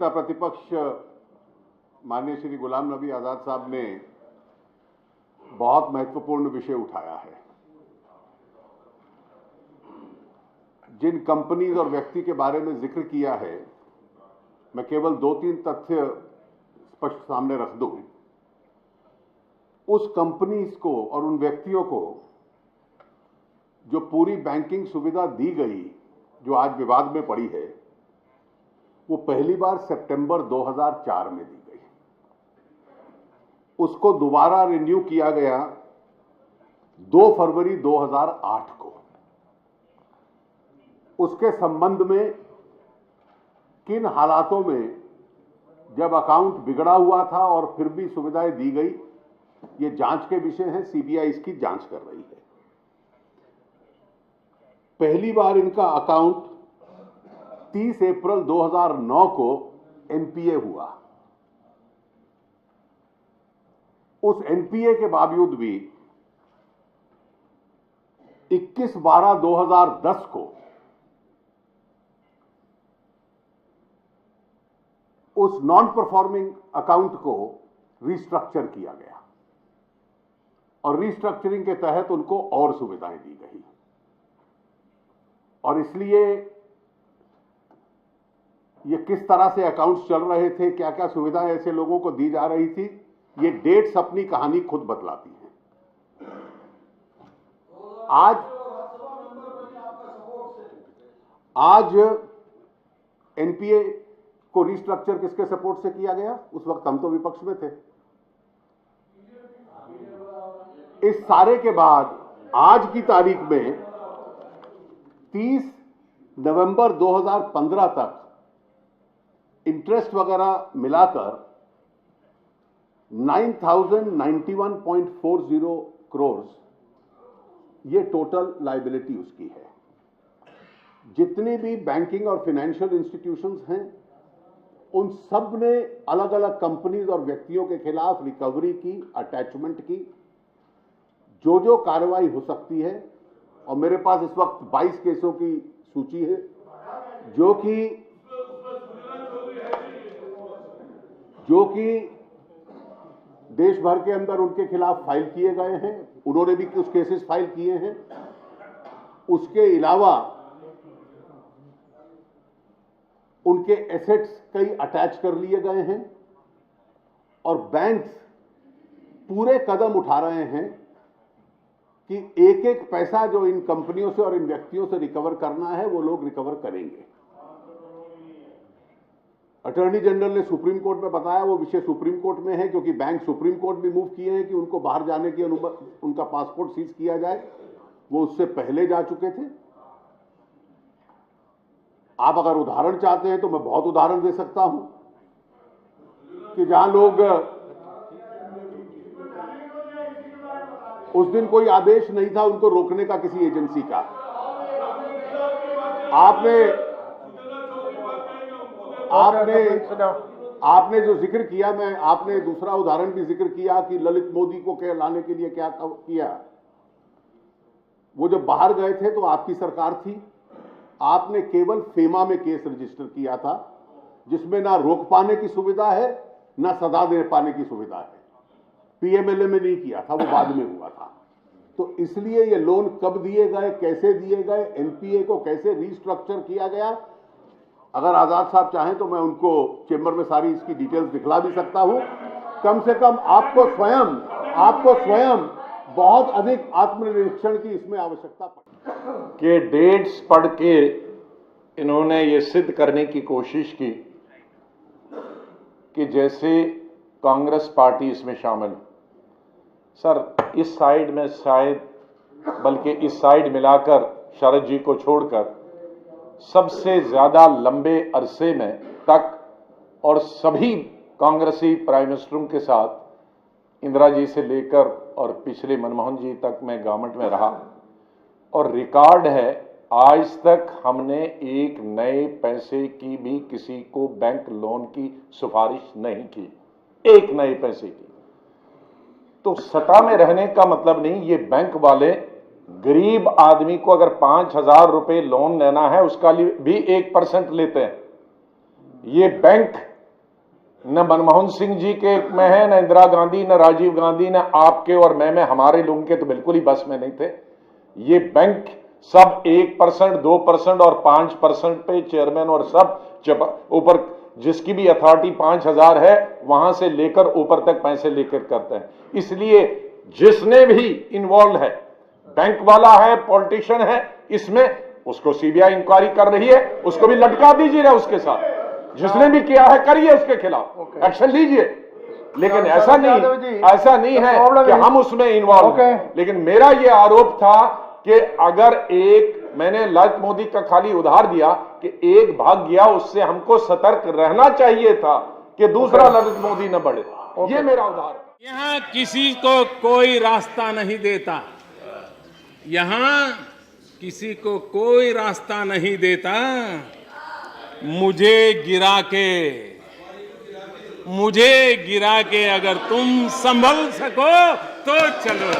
नेता प्रतिपक्ष माननीय श्री गुलाम नबी आजाद साहब ने बहुत महत्वपूर्ण विषय उठाया है। जिन कंपनीज और व्यक्ति के बारे में जिक्र किया है, मैं केवल 2-3 तथ्य स्पष्ट सामने रख दूं। उस कंपनीज को और उन व्यक्तियों को जो पूरी बैंकिंग सुविधा दी गई, जो आज विवाद में पड़ी है, वो पहली बार सितंबर 2004 में दी गई। उसको दोबारा रिन्यू किया गया 2 फरवरी 2008 को। उसके संबंध में किन हालातों में जब अकाउंट बिगड़ा हुआ था और फिर भी सुविधाएं दी गई, ये जांच के विषय है। सीबीआई इसकी जांच कर रही है। पहली बार इनका अकाउंट 30 अप्रैल 2009 को एनपीए हुआ। उस एनपीए के बावजूद भी 21/12/2010 को उस नॉन परफॉर्मिंग अकाउंट को रिस्ट्रक्चर किया गया और रिस्ट्रक्चरिंग के तहत उनको और सुविधाएं दी गई। और इसलिए ये किस तरह से अकाउंट्स चल रहे थे, क्या क्या सुविधाएं ऐसे लोगों को दी जा रही थी, ये डेट्स अपनी कहानी खुद बतलाती हैं। आज एनपीए को रिस्ट्रक्चर किसके सपोर्ट से किया गया? उस वक्त हम तो विपक्ष में थे। इस सारे के बाद आज की तारीख में 30 नवंबर 2015 तक इंटरेस्ट वगैरह मिलाकर 9091.40 करोड़ ये टोटल लायबिलिटी उसकी है। जितनी भी बैंकिंग और फाइनेंशियल इंस्टीट्यूशंस हैं, उन सब ने अलग अलग कंपनीज और व्यक्तियों के खिलाफ रिकवरी की, अटैचमेंट की, जो कार्रवाई हो सकती है। और मेरे पास इस वक्त 22 केसों की सूची है जो कि देश भर के अंदर उनके खिलाफ फाइल किए गए हैं। उन्होंने भी कुछ केसेस फाइल किए हैं। उसके अलावा उनके एसेट्स कई अटैच कर लिए गए हैं और बैंक्स पूरे कदम उठा रहे हैं कि एक एक पैसा जो इन कंपनियों से और इन व्यक्तियों से रिकवर करना है, वो लोग रिकवर करेंगे। अटॉर्नी जनरल ने सुप्रीम कोर्ट में बताया, वो विषय सुप्रीम कोर्ट में है, क्योंकि बैंक सुप्रीम कोर्ट भी मूव किए हैं कि उनको बाहर जाने की उनका पासपोर्ट सीज किया जाए। वो उससे पहले जा चुके थे। आप अगर उदाहरण चाहते हैं तो मैं बहुत उदाहरण दे सकता हूं कि जहां लोग उस दिन कोई आदेश नहीं था उनको रोकने का किसी एजेंसी का। आपने जो जिक्र किया, आपने दूसरा उदाहरण भी जिक्र किया कि ललित मोदी को लाने के लिए क्या किया। वो जब बाहर गए थे तो आपकी सरकार थी। आपने केवल फेमा में केस रजिस्टर किया था, जिसमें ना रोक पाने की सुविधा है, ना सजा दे पाने की सुविधा है। पीएमएलए में नहीं किया था, वो बाद में हुआ था। तो इसलिए ये लोन कब दिए गए, कैसे दिए गए, एनपीए को कैसे रिस्ट्रक्चर किया गया, अगर आजाद साहब चाहें तो मैं उनको चेंबर में सारी इसकी डिटेल्स दिखला भी सकता हूं। कम से कम आपको स्वयं बहुत अधिक आत्मनिरीक्षण की इसमें आवश्यकता पड़ेगी। कि डेट्स पढ़ के इन्होंने ये सिद्ध करने की कोशिश की कि जैसे कांग्रेस पार्टी इसमें शामिल। सर, इस साइड में शायद, बल्कि इस साइड मिलाकर शरद जी को छोड़कर सबसे ज्यादा लंबे अरसे में तक और सभी कांग्रेसी प्राइम मिनिस्टरों के साथ इंदिरा जी से लेकर और पिछले मनमोहन जी तक मैं गवर्नमेंट में रहा और रिकॉर्ड है, आज तक हमने एक नए पैसे की भी किसी को बैंक लोन की सिफारिश नहीं की, एक नए पैसे की। तो सत्ता में रहने का मतलब नहीं, ये बैंक वाले गरीब आदमी को अगर 5,000 रुपए लोन लेना है उसका भी 1% लेते हैं। ये बैंक न मनमोहन सिंह जी के में है, न इंदिरा गांधी, न राजीव गांधी, न आपके और मैं हमारे लोगों के तो बिल्कुल ही बस में नहीं थे। ये बैंक सब 1%, 2% और 5% पे चेयरमैन और सब ऊपर जिसकी भी अथॉरिटी 5,000 है वहां से लेकर ऊपर तक पैसे लेकर करते हैं। इसलिए जिसने भी इन्वॉल्व है, बैंक वाला है, पॉलिटिशियन है, इसमें उसको सीबीआई इंक्वायरी कर रही है, उसको भी लटका दीजिए ना उसके साथ। जिसने भी किया है करिए उसके खिलाफ एक्शन लीजिए, लेकिन ऐसा नहीं है कि हम उसमें इन्वॉल्व हैं। लेकिन मेरा ये आरोप था कि अगर मैंने ललित मोदी का खाली उधार दिया कि एक भाग गया, उससे हमको सतर्क रहना चाहिए था कि दूसरा ललित मोदी न बढ़े। ये मेरा उधार। यहां किसी को कोई रास्ता नहीं देता, यहां किसी को कोई रास्ता नहीं देता। मुझे गिरा के अगर तुम संभल सको तो चलो।